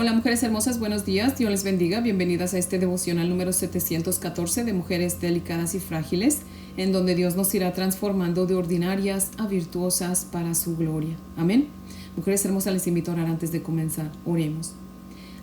Hola mujeres hermosas, buenos días, Dios les bendiga, bienvenidas a este devocional número 714 de mujeres delicadas y frágiles, en donde Dios nos irá transformando de ordinarias a virtuosas para su gloria. Amén. Mujeres hermosas, les invito a orar antes de comenzar. Oremos.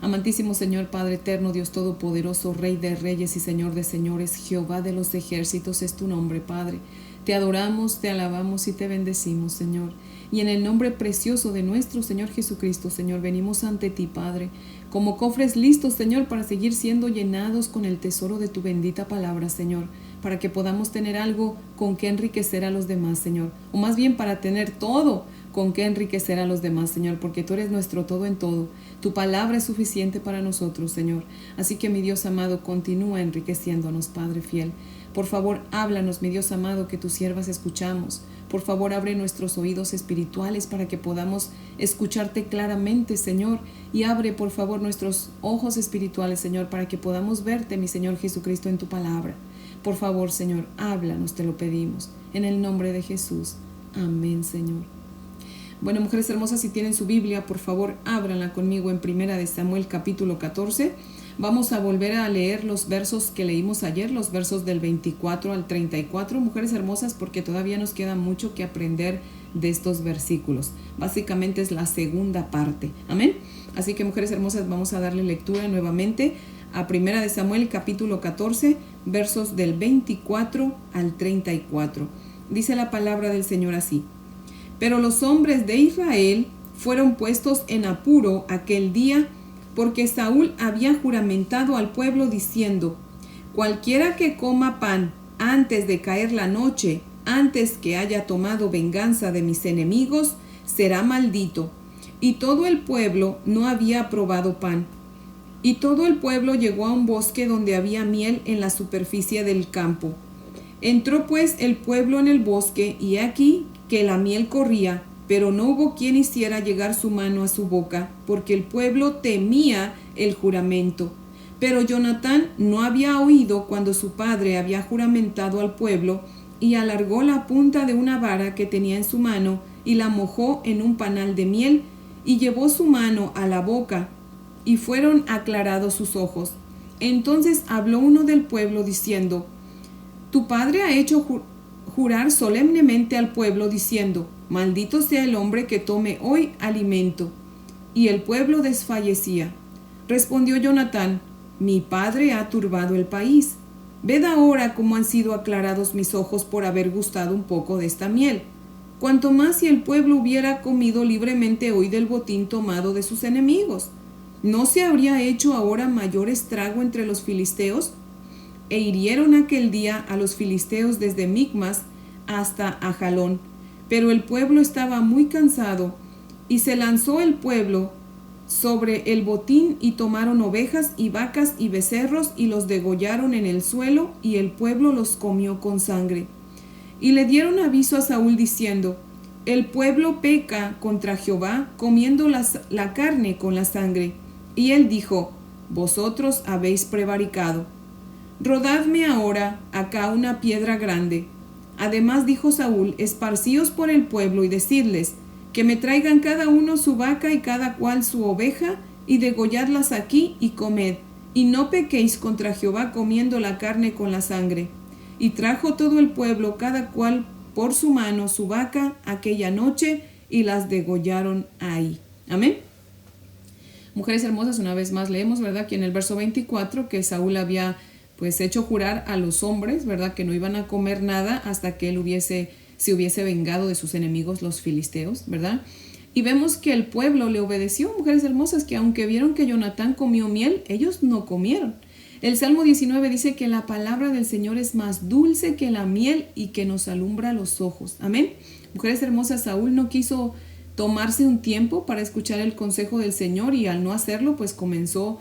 Amantísimo Señor, Padre eterno, Dios todopoderoso, Rey de reyes y Señor de señores, Jehová de los ejércitos es tu nombre, Padre. Te adoramos, te alabamos y te bendecimos, Señor. Y en el nombre precioso de nuestro Señor Jesucristo, Señor, venimos ante ti, Padre, como cofres listos, Señor, para seguir siendo llenados con el tesoro de tu bendita palabra, Señor, para que podamos tener algo con que enriquecer a los demás, Señor, o más bien para tener todo con que enriquecer a los demás, Señor, porque tú eres nuestro todo en todo. Tu palabra es suficiente para nosotros, Señor. Así que, mi Dios amado, continúa enriqueciéndonos, Padre fiel. Por favor, háblanos, mi Dios amado, que tus siervas escuchamos. Por favor, abre nuestros oídos espirituales para que podamos escucharte claramente, Señor. Y abre, por favor, nuestros ojos espirituales, Señor, para que podamos verte, mi Señor Jesucristo, en tu palabra. Por favor, Señor, háblanos, te lo pedimos. En el nombre de Jesús. Amén, Señor. Bueno, mujeres hermosas, si tienen su Biblia, por favor, ábranla conmigo en 1 Samuel capítulo 14. Vamos a volver a leer los versos que leímos ayer, los versos del 24 al 34, mujeres hermosas, porque todavía nos queda mucho que aprender de estos versículos. Básicamente es la segunda parte. Amén. Así que, mujeres hermosas, vamos a darle lectura nuevamente a 1 Samuel capítulo 14, versos del 24 al 34. Dice la palabra del Señor así: Pero los hombres de Israel fueron puestos en apuro aquel día, porque Saúl había juramentado al pueblo diciendo: Cualquiera que coma pan antes de caer la noche, antes que haya tomado venganza de mis enemigos, será maldito. Y todo el pueblo no había probado pan. Y todo el pueblo llegó a un bosque donde había miel en la superficie del campo. Entró pues el pueblo en el bosque, y aquí que la miel corría, pero no hubo quien hiciera llegar su mano a su boca, porque el pueblo temía el juramento. Pero Jonatán no había oído cuando su padre había juramentado al pueblo, y alargó la punta de una vara que tenía en su mano, y la mojó en un panal de miel, y llevó su mano a la boca, y fueron aclarados sus ojos. Entonces habló uno del pueblo diciendo: Tu padre ha hecho jurar solemnemente al pueblo diciendo: Maldito sea el hombre que tome hoy alimento. Y el pueblo desfallecía. Respondió Jonatán: Mi padre ha turbado el país. Ved ahora cómo han sido aclarados mis ojos por haber gustado un poco de esta miel. Cuanto más si el pueblo hubiera comido libremente hoy del botín tomado de sus enemigos. ¿No se habría hecho ahora mayor estrago entre los filisteos? E hirieron aquel día a los filisteos desde Micmas hasta Ajalón. Pero el pueblo estaba muy cansado, y se lanzó el pueblo sobre el botín, y tomaron ovejas y vacas y becerros, y los degollaron en el suelo, y el pueblo los comió con sangre. Y le dieron aviso a Saúl diciendo: El pueblo peca contra Jehová, comiendo la carne con la sangre. Y él dijo: Vosotros habéis prevaricado. Rodadme ahora acá una piedra grande. Además dijo Saúl: Esparcíos por el pueblo y decidles que me traigan cada uno su vaca y cada cual su oveja, y degolladlas aquí y comed, y no pequéis contra Jehová comiendo la carne con la sangre. Y trajo todo el pueblo cada cual por su mano su vaca aquella noche, y las degollaron ahí. Amén. Mujeres hermosas, una vez más leemos, ¿verdad?, que en el verso 24 que Saúl había pues hecho jurar a los hombres, ¿verdad?, que no iban a comer nada hasta que él se hubiese vengado de sus enemigos, los filisteos, ¿verdad? Y vemos que el pueblo le obedeció, mujeres hermosas, que aunque vieron que Jonatán comió miel, ellos no comieron. El Salmo 19 dice que la palabra del Señor es más dulce que la miel y que nos alumbra los ojos. Amén. Mujeres hermosas, Saúl no quiso tomarse un tiempo para escuchar el consejo del Señor, y al no hacerlo, pues comenzó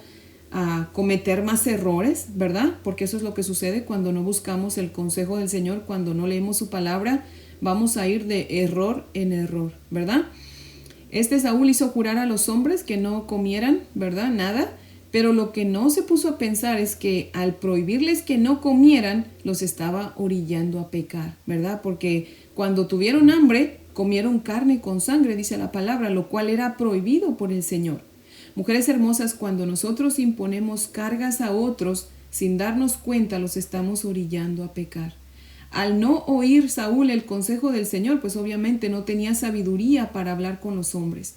a cometer más errores, ¿verdad? Porque eso es lo que sucede cuando no buscamos el consejo del Señor, cuando no leemos su palabra, vamos a ir de error en error, ¿verdad? Saúl hizo jurar a los hombres que no comieran, ¿verdad?, nada, pero lo que no se puso a pensar es que al prohibirles que no comieran, los estaba orillando a pecar, ¿verdad? Porque cuando tuvieron hambre, comieron carne con sangre, dice la palabra, lo cual era prohibido por el Señor. Mujeres hermosas, cuando nosotros imponemos cargas a otros sin darnos cuenta, los estamos orillando a pecar. Al no oír Saúl el consejo del Señor, pues obviamente no tenía sabiduría para hablar con los hombres.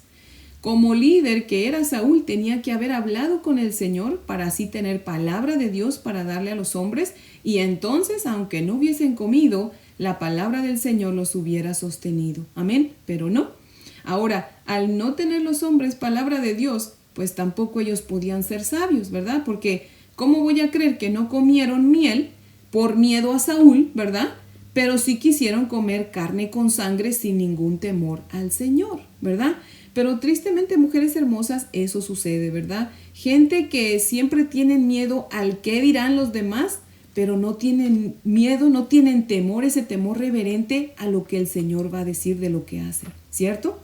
Como líder que era Saúl, tenía que haber hablado con el Señor para así tener palabra de Dios para darle a los hombres, y entonces, aunque no hubiesen comido, la palabra del Señor los hubiera sostenido. Amén, pero no. Ahora, al no tener los hombres palabra de Dios, pues tampoco ellos podían ser sabios, ¿verdad? Porque ¿cómo voy a creer que no comieron miel por miedo a Saúl, ¿verdad? Pero sí quisieron comer carne con sangre sin ningún temor al Señor, ¿verdad? Pero tristemente, mujeres hermosas, eso sucede, ¿verdad? Gente que siempre tienen miedo al qué dirán los demás, pero no tienen miedo, no tienen temor, ese temor reverente a lo que el Señor va a decir de lo que hacen, ¿cierto?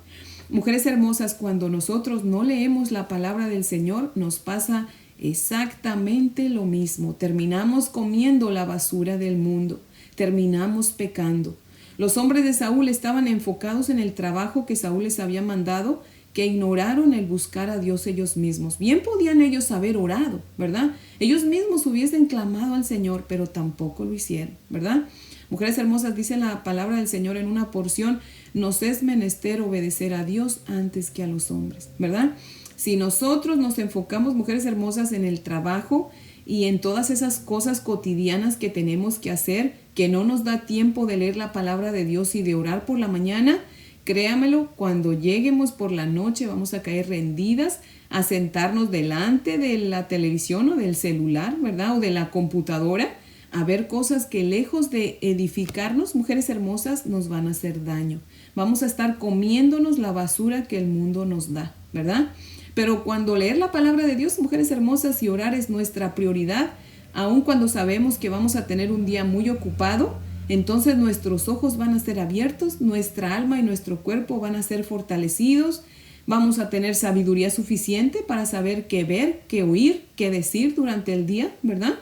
Mujeres hermosas, cuando nosotros no leemos la palabra del Señor, nos pasa exactamente lo mismo. Terminamos comiendo la basura del mundo, terminamos pecando. Los hombres de Saúl estaban enfocados en el trabajo que Saúl les había mandado, que ignoraron el buscar a Dios ellos mismos. Bien podían ellos haber orado, ¿verdad? Ellos mismos hubiesen clamado al Señor, pero tampoco lo hicieron, ¿verdad? Mujeres hermosas, dice la palabra del Señor en una porción, nos es menester obedecer a Dios antes que a los hombres, ¿verdad? Si nosotros nos enfocamos, mujeres hermosas, en el trabajo y en todas esas cosas cotidianas que tenemos que hacer, que no nos da tiempo de leer la palabra de Dios y de orar por la mañana, créamelo, cuando lleguemos por la noche vamos a caer rendidas, a sentarnos delante de la televisión o del celular, ¿verdad? O de la computadora, a ver cosas que lejos de edificarnos, mujeres hermosas, nos van a hacer daño. Vamos a estar comiéndonos la basura que el mundo nos da, ¿verdad? Pero cuando leer la palabra de Dios, mujeres hermosas, y orar es nuestra prioridad, aun cuando sabemos que vamos a tener un día muy ocupado, entonces nuestros ojos van a ser abiertos, nuestra alma y nuestro cuerpo van a ser fortalecidos, vamos a tener sabiduría suficiente para saber qué ver, qué oír, qué decir durante el día, ¿verdad?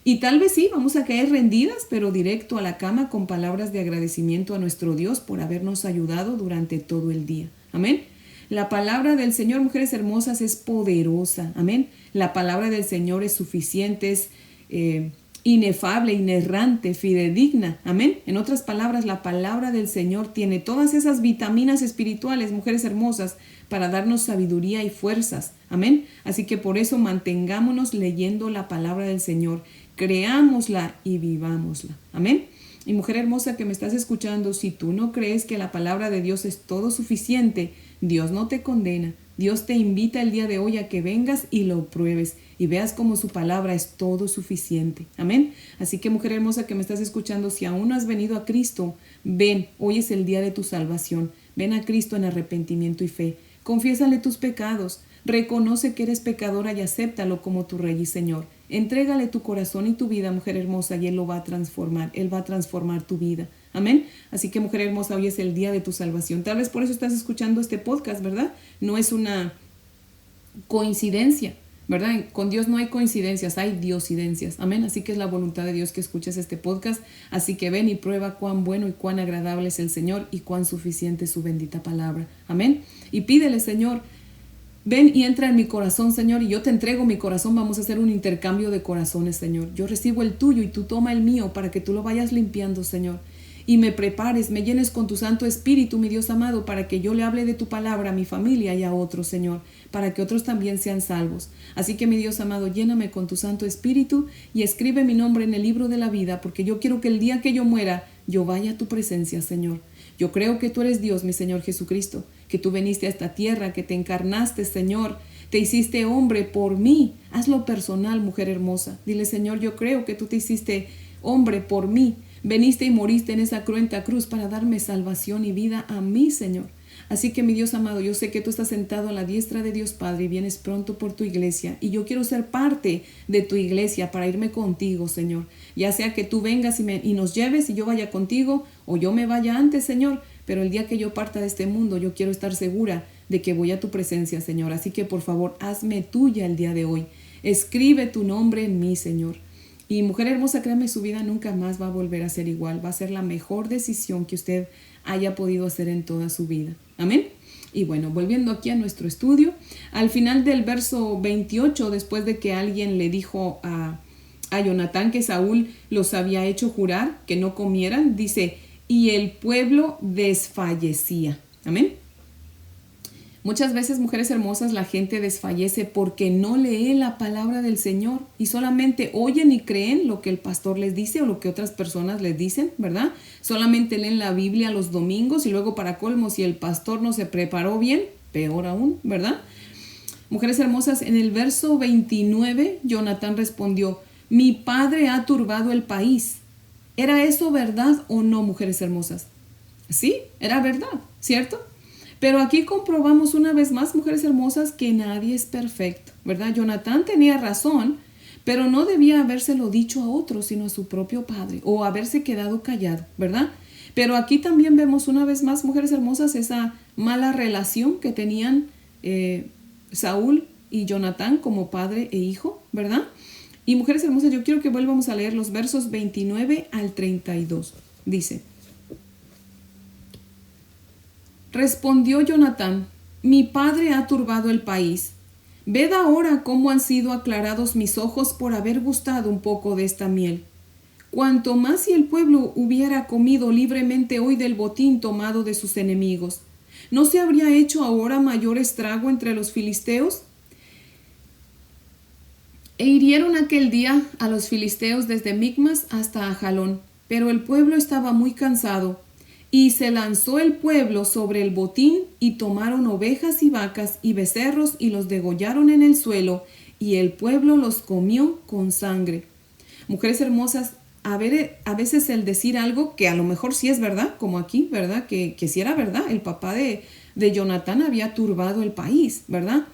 Y tal vez sí, vamos a caer rendidas, pero directo a la cama con palabras de agradecimiento a nuestro Dios por habernos ayudado durante todo el día. Amén. La palabra del Señor, mujeres hermosas, es poderosa. Amén. La palabra del Señor es suficiente, es inefable, inerrante, fidedigna. Amén. En otras palabras, la palabra del Señor tiene todas esas vitaminas espirituales, mujeres hermosas, para darnos sabiduría y fuerzas. Amén. Así que por eso mantengámonos leyendo la palabra del Señor. Creámosla y vivámosla. Amén. Y mujer hermosa que me estás escuchando, si tú no crees que la palabra de Dios es todo suficiente, Dios no te condena. Dios te invita el día de hoy a que vengas y lo pruebes y veas cómo su palabra es todo suficiente. Amén. Así que mujer hermosa que me estás escuchando, si aún no has venido a Cristo, ven, hoy es el día de tu salvación. Ven a Cristo en arrepentimiento y fe. Confiésale tus pecados. Reconoce que eres pecadora y acéptalo como tu Rey y Señor. Entrégale tu corazón y tu vida, mujer hermosa, y Él lo va a transformar. Él va a transformar tu vida. Amén. Así que, mujer hermosa, hoy es el día de tu salvación. Tal vez por eso estás escuchando este podcast, ¿verdad? No es una coincidencia, ¿verdad? Con Dios no hay coincidencias, hay diosidencias. Amén. Así que es la voluntad de Dios que escuches este podcast. Así que ven y prueba cuán bueno y cuán agradable es el Señor y cuán suficiente es su bendita palabra. Amén. Y pídele, Señor, ven y entra en mi corazón, Señor, y yo te entrego mi corazón. Vamos a hacer un intercambio de corazones, Señor. Yo recibo el tuyo y tú toma el mío para que tú lo vayas limpiando, Señor. Y me prepares, me llenes con tu Santo Espíritu, mi Dios amado, para que yo le hable de tu palabra a mi familia y a otros, Señor, para que otros también sean salvos. Así que, mi Dios amado, lléname con tu Santo Espíritu y escribe mi nombre en el libro de la vida, porque yo quiero que el día que yo muera, yo vaya a tu presencia, Señor. Yo creo que tú eres Dios, mi Señor Jesucristo, que tú viniste a esta tierra, que te encarnaste, Señor, te hiciste hombre por mí. Hazlo personal, mujer hermosa. Dile, Señor, yo creo que tú te hiciste hombre por mí. Veniste y moriste en esa cruenta cruz para darme salvación y vida a mí, Señor. Así que, mi Dios amado, yo sé que tú estás sentado a la diestra de Dios Padre y vienes pronto por tu iglesia. Y yo quiero ser parte de tu iglesia para irme contigo, Señor. Ya sea que tú vengas y nos lleves y yo vaya contigo, o yo me vaya antes, Señor. Pero el día que yo parta de este mundo, yo quiero estar segura de que voy a tu presencia, Señor. Así que, por favor, hazme tuya el día de hoy. Escribe tu nombre en mí, Señor. Y mujer hermosa, créame, su vida nunca más va a volver a ser igual. Va a ser la mejor decisión que usted haya podido hacer en toda su vida. Amén. Y bueno, volviendo aquí a nuestro estudio, al final del verso 28, después de que alguien le dijo a Jonatán que Saúl los había hecho jurar que no comieran, dice, y el pueblo desfallecía. Amén. Muchas veces, mujeres hermosas, la gente desfallece porque no lee la palabra del Señor y solamente oyen y creen lo que el pastor les dice o lo que otras personas les dicen, ¿verdad? Solamente leen la Biblia los domingos y luego, para colmo, si el pastor no se preparó bien, peor aún, ¿verdad? Mujeres hermosas, en el verso 29, Jonatán respondió, mi padre ha turbado el país. ¿Era eso verdad o no, mujeres hermosas? Sí, era verdad, ¿cierto? Pero aquí comprobamos una vez más, mujeres hermosas, que nadie es perfecto, ¿verdad? Jonatán tenía razón, pero no debía habérselo dicho a otro, sino a su propio padre, o haberse quedado callado, ¿verdad? Pero aquí también vemos una vez más, mujeres hermosas, esa mala relación que tenían Saúl y Jonatán como padre e hijo, ¿verdad? Y mujeres hermosas, yo quiero que volvamos a leer los versos 29 al 32. Dice, respondió Jonatán, mi padre ha turbado el país. Ved ahora cómo han sido aclarados mis ojos por haber gustado un poco de esta miel. Cuanto más si el pueblo hubiera comido libremente hoy del botín tomado de sus enemigos, ¿no se habría hecho ahora mayor estrago entre los filisteos? E hirieron aquel día a los filisteos desde Micmas hasta Ajalón, pero el pueblo estaba muy cansado. Y se lanzó el pueblo sobre el botín y tomaron ovejas y vacas y becerros y los degollaron en el suelo, y el pueblo los comió con sangre. Mujeres hermosas, a veces el decir algo que a lo mejor sí es verdad, como aquí, ¿verdad? Que sí era verdad, el papá de Jonatán había turbado el país, ¿verdad?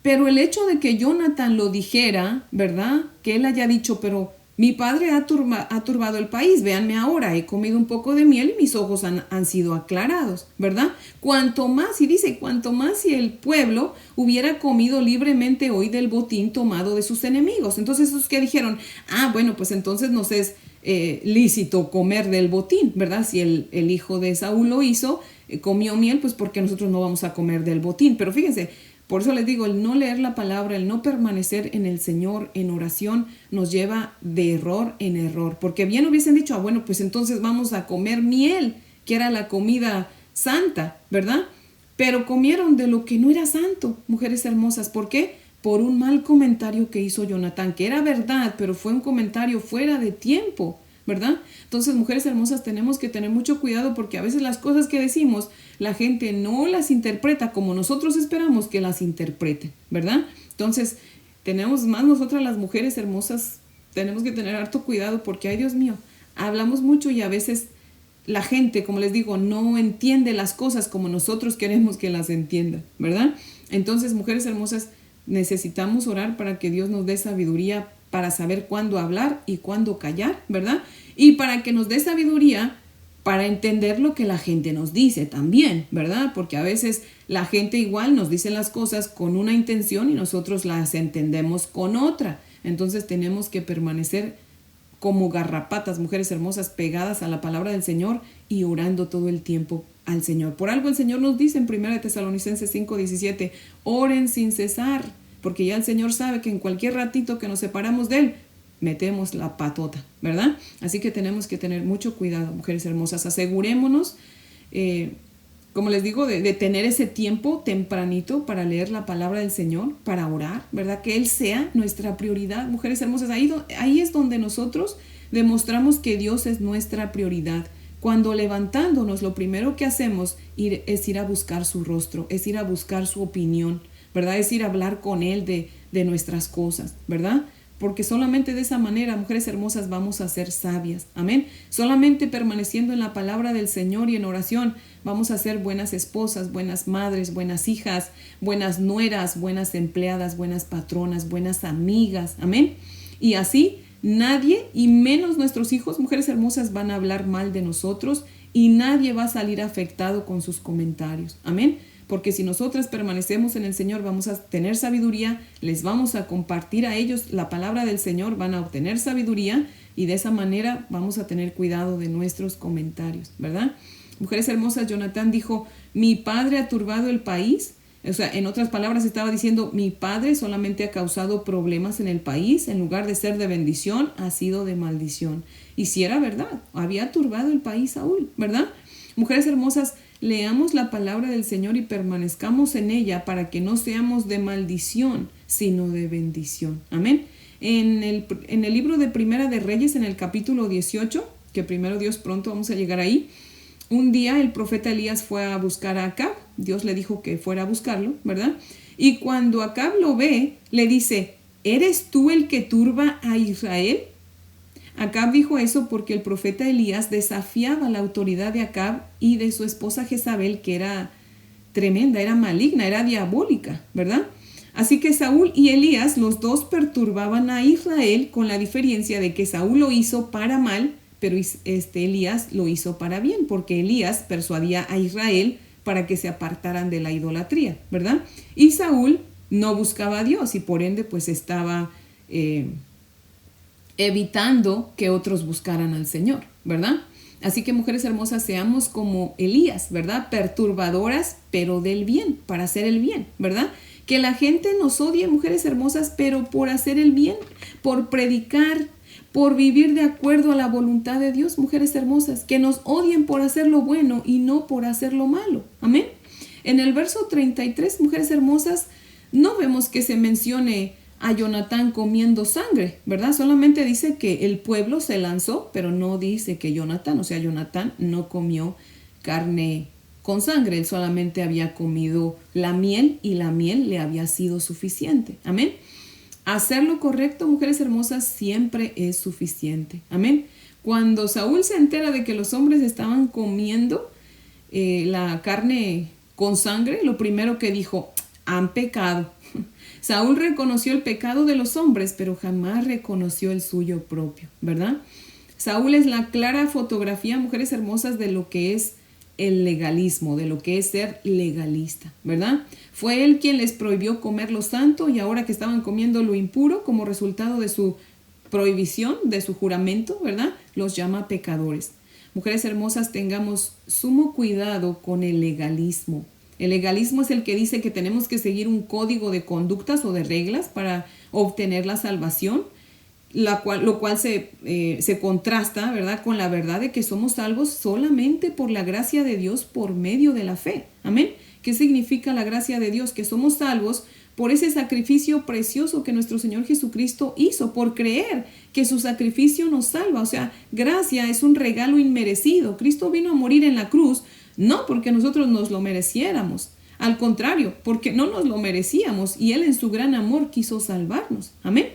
Pero el hecho de que Jonatán lo dijera, ¿verdad? Que él haya dicho, pero mi padre ha turbado el país, véanme ahora, he comido un poco de miel y mis ojos han sido aclarados, ¿verdad? Cuanto más, y dice, cuanto más si el pueblo hubiera comido libremente hoy del botín tomado de sus enemigos. Entonces esos que dijeron, bueno, pues entonces nos es lícito comer del botín, ¿verdad? Si el hijo de Saúl lo hizo, comió miel, pues porque nosotros no vamos a comer del botín. Pero fíjense, por eso les digo, el no leer la palabra, el no permanecer en el Señor en oración nos lleva de error en error. Porque bien hubiesen dicho, bueno, pues entonces vamos a comer miel, que era la comida santa, ¿verdad? Pero comieron de lo que no era santo, mujeres hermosas. ¿Por qué? Por un mal comentario que hizo Jonatán, que era verdad, pero fue un comentario fuera de tiempo, ¿verdad? Entonces, mujeres hermosas, tenemos que tener mucho cuidado porque a veces las cosas que decimos, la gente no las interpreta como nosotros esperamos que las interpreten, ¿verdad? Entonces, tenemos más nosotras las mujeres hermosas, tenemos que tener harto cuidado porque, ay Dios mío, hablamos mucho y a veces la gente, como les digo, no entiende las cosas como nosotros queremos que las entienda, ¿verdad? Entonces, mujeres hermosas, necesitamos orar para que Dios nos dé sabiduría para saber cuándo hablar y cuándo callar, ¿verdad? Y para que nos dé sabiduría para entender lo que la gente nos dice también, ¿verdad? Porque a veces la gente igual nos dice las cosas con una intención y nosotros las entendemos con otra. Entonces tenemos que permanecer como garrapatas, mujeres hermosas, pegadas a la palabra del Señor y orando todo el tiempo al Señor. Por algo el Señor nos dice en 1 Tesalonicenses 5:17, oren sin cesar, porque ya el Señor sabe que en cualquier ratito que nos separamos de Él, metemos la patota, ¿verdad? Así que tenemos que tener mucho cuidado, mujeres hermosas. Asegurémonos, como les digo, de tener ese tiempo tempranito para leer la palabra del Señor, para orar, ¿verdad? Que Él sea nuestra prioridad, mujeres hermosas. Ahí es donde nosotros demostramos que Dios es nuestra prioridad. Cuando levantándonos, lo primero que hacemos es ir a buscar su rostro, es ir a buscar su opinión, ¿verdad? Es ir a hablar con Él de nuestras cosas, ¿verdad? Porque solamente de esa manera, mujeres hermosas, vamos a ser sabias. Amén. Solamente permaneciendo en la palabra del Señor y en oración, vamos a ser buenas esposas, buenas madres, buenas hijas, buenas nueras, buenas empleadas, buenas patronas, buenas amigas. Amén. Y así nadie, y menos nuestros hijos, mujeres hermosas, van a hablar mal de nosotros y nadie va a salir afectado con sus comentarios. Amén. Porque si nosotras permanecemos en el Señor, vamos a tener sabiduría, les vamos a compartir a ellos la palabra del Señor, van a obtener sabiduría y de esa manera vamos a tener cuidado de nuestros comentarios, ¿verdad? Mujeres hermosas, Jonatán dijo, mi padre ha turbado el país. O sea, en otras palabras estaba diciendo, mi padre solamente ha causado problemas en el país, en lugar de ser de bendición, ha sido de maldición. Y si era verdad, había turbado el país Saúl, ¿verdad? Mujeres hermosas, leamos la palabra del Señor y permanezcamos en ella para que no seamos de maldición, sino de bendición. Amén. En el libro de Primera de Reyes, en el capítulo 18, que primero Dios pronto vamos a llegar ahí, un día el profeta Elías fue a buscar a Acab. Dios le dijo que fuera a buscarlo, ¿verdad? Y cuando Acab lo ve, le dice, ¿eres tú el que turba a Israel? Acab dijo eso porque el profeta Elías desafiaba la autoridad de Acab y de su esposa Jezabel, que era tremenda, era maligna, era diabólica, ¿verdad? Así que Saúl y Elías, los dos perturbaban a Israel, con la diferencia de que Saúl lo hizo para mal, pero Elías lo hizo para bien, porque Elías persuadía a Israel para que se apartaran de la idolatría, ¿verdad? Y Saúl no buscaba a Dios y por ende pues estaba evitando que otros buscaran al Señor, ¿verdad? Así que mujeres hermosas, seamos como Elías, ¿verdad? Perturbadoras, pero del bien, para hacer el bien, ¿verdad? Que la gente nos odie, mujeres hermosas, pero por hacer el bien, por predicar, por vivir de acuerdo a la voluntad de Dios, mujeres hermosas, que nos odien por hacer lo bueno y no por hacer lo malo. Amén. En el verso 33, mujeres hermosas, no vemos que se mencione a Jonatán comiendo sangre, ¿verdad? Solamente dice que el pueblo se lanzó, pero no dice que Jonatán no comió carne con sangre, él solamente había comido la miel y la miel le había sido suficiente. Amén. Hacer lo correcto, mujeres hermosas, siempre es suficiente. Amén. Cuando Saúl se entera de que los hombres estaban comiendo la carne con sangre, lo primero que dijo, han pecado. Saúl reconoció el pecado de los hombres, pero jamás reconoció el suyo propio, ¿verdad? Saúl es la clara fotografía, mujeres hermosas, de lo que es el legalismo, de lo que es ser legalista, ¿verdad? Fue él quien les prohibió comer lo santo y ahora que estaban comiendo lo impuro como resultado de su prohibición, de su juramento, ¿verdad? Los llama pecadores. Mujeres hermosas, tengamos sumo cuidado con el legalismo. El legalismo es el que dice que tenemos que seguir un código de conductas o de reglas para obtener la salvación, lo cual se contrasta, ¿verdad?, con la verdad de que somos salvos solamente por la gracia de Dios por medio de la fe. Amén. ¿Qué significa la gracia de Dios? Que somos salvos por ese sacrificio precioso que nuestro Señor Jesucristo hizo, por creer que su sacrificio nos salva. O sea, gracia es un regalo inmerecido. Cristo vino a morir en la cruz, no porque nosotros nos lo mereciéramos, al contrario, porque no nos lo merecíamos y Él en su gran amor quiso salvarnos. Amén.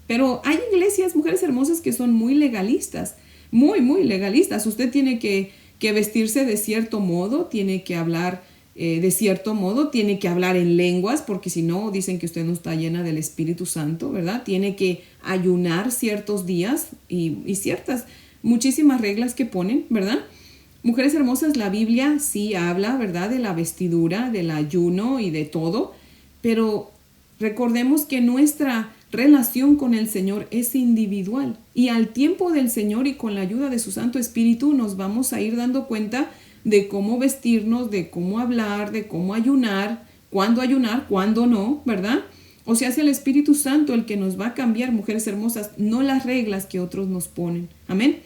Pero hay iglesias, mujeres hermosas, que son muy legalistas, muy, muy legalistas. Usted tiene que vestirse de cierto modo, tiene que hablar de cierto modo, tiene que hablar en lenguas, porque si no, dicen que usted no está llena del Espíritu Santo, ¿verdad? Tiene que ayunar ciertos días y ciertas, muchísimas reglas que ponen, ¿verdad? Mujeres hermosas, la Biblia sí habla, ¿verdad?, de la vestidura, del ayuno y de todo, pero recordemos que nuestra relación con el Señor es individual y al tiempo del Señor y con la ayuda de su Santo Espíritu nos vamos a ir dando cuenta de cómo vestirnos, de cómo hablar, de cómo ayunar, cuándo no, ¿verdad? O sea, es el Espíritu Santo el que nos va a cambiar, mujeres hermosas, no las reglas que otros nos ponen. Amén.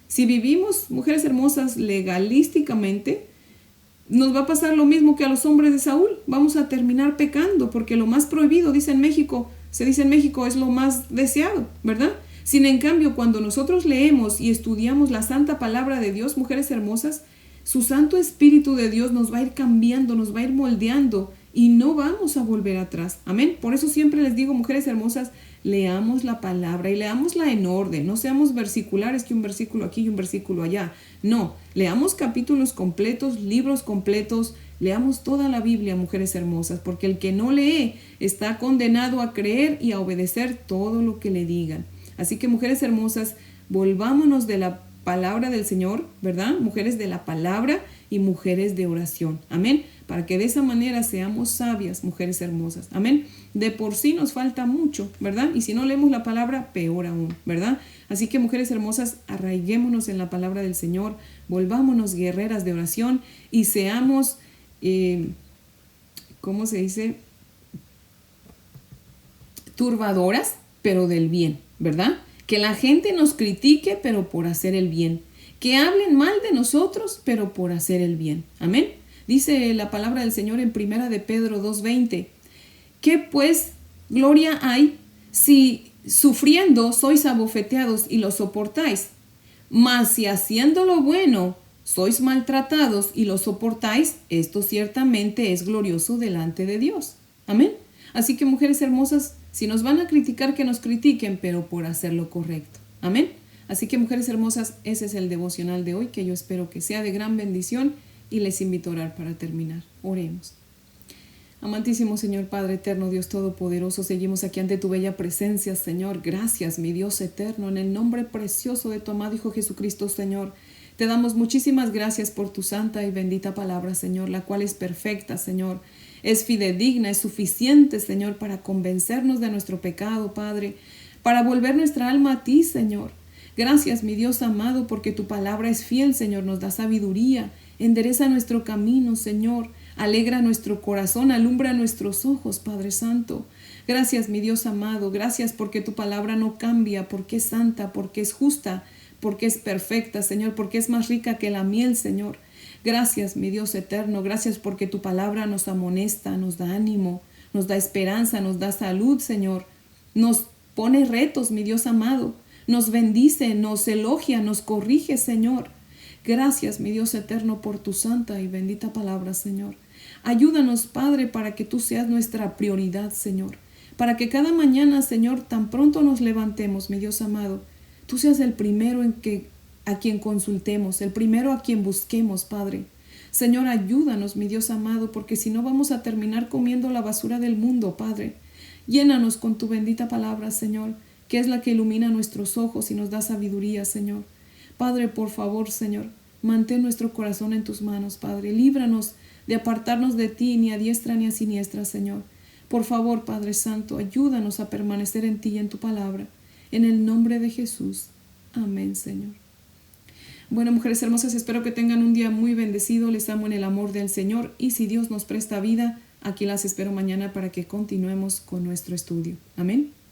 Si vivimos, mujeres hermosas, legalísticamente, nos va a pasar lo mismo que a los hombres de Saúl. Vamos a terminar pecando porque lo más prohibido, se dice en México, es lo más deseado, ¿verdad? Sin en cambio, cuando nosotros leemos y estudiamos la santa palabra de Dios, mujeres hermosas, su Santo Espíritu de Dios nos va a ir cambiando, nos va a ir moldeando y no vamos a volver atrás. Amén. Por eso siempre les digo, mujeres hermosas, leamos la palabra y leámosla en orden. No seamos versiculares, que un versículo aquí y un versículo allá. No, leamos capítulos completos, libros completos, leamos toda la Biblia, mujeres hermosas, porque el que no lee está condenado a creer y a obedecer todo lo que le digan. Así que, mujeres hermosas, volvámonos de la palabra del Señor, ¿verdad? Mujeres de la palabra y mujeres de oración. Amén. Para que de esa manera seamos sabias, mujeres hermosas. Amén. De por sí nos falta mucho, ¿verdad? Y si no leemos la palabra, peor aún, ¿verdad? Así que, mujeres hermosas, arraiguémonos en la palabra del Señor, volvámonos guerreras de oración y seamos ¿cómo se dice? Turbadoras, pero del bien, ¿verdad? Que la gente nos critique, pero por hacer el bien. Que hablen mal de nosotros, pero por hacer el bien. Amén. Dice la palabra del Señor en 1 de Pedro 2:20. ¿Qué pues gloria hay si sufriendo sois abofeteados y lo soportáis? Mas si haciendo lo bueno sois maltratados y lo soportáis, esto ciertamente es glorioso delante de Dios. Amén. Así que, mujeres hermosas, si nos van a criticar, que nos critiquen, pero por hacer lo correcto. Amén. Así que, mujeres hermosas, ese es el devocional de hoy, que yo espero que sea de gran bendición, y les invito a orar para terminar. Oremos. Amantísimo Señor, Padre eterno, Dios todopoderoso, seguimos aquí ante tu bella presencia, Señor. Gracias, mi Dios eterno, en el nombre precioso de tu amado Hijo Jesucristo, Señor. Te damos muchísimas gracias por tu santa y bendita palabra, Señor, la cual es perfecta, Señor. Es fidedigna, es suficiente, Señor, para convencernos de nuestro pecado, Padre, para volver nuestra alma a ti, Señor. Gracias, mi Dios amado, porque tu palabra es fiel, Señor, nos da sabiduría, endereza nuestro camino, Señor. Alegra nuestro corazón, alumbra nuestros ojos, Padre Santo. Gracias, mi Dios amado, gracias porque tu palabra no cambia, porque es santa, porque es justa, porque es perfecta, Señor, porque es más rica que la miel, Señor. Gracias, mi Dios eterno, gracias porque tu palabra nos amonesta, nos da ánimo, nos da esperanza, nos da salud, Señor. Nos pone retos, mi Dios amado, nos bendice, nos elogia, nos corrige, Señor. Gracias, mi Dios eterno, por tu santa y bendita palabra, Señor. Ayúdanos, Padre, para que tú seas nuestra prioridad, Señor. Para que cada mañana, Señor, tan pronto nos levantemos, mi Dios amado, tú seas el primero a quien consultemos, el primero a quien busquemos, Padre. Señor, ayúdanos, mi Dios amado, porque si no vamos a terminar comiendo la basura del mundo, Padre. Llénanos con tu bendita palabra, Señor, que es la que ilumina nuestros ojos y nos da sabiduría, Señor. Padre, por favor, Señor, mantén nuestro corazón en tus manos, Padre. Líbranos de apartarnos de ti, ni a diestra ni a siniestra, Señor. Por favor, Padre Santo, ayúdanos a permanecer en ti y en tu palabra. En el nombre de Jesús. Amén, Señor. Bueno, mujeres hermosas, espero que tengan un día muy bendecido. Les amo en el amor del Señor. Y si Dios nos presta vida, aquí las espero mañana para que continuemos con nuestro estudio. Amén.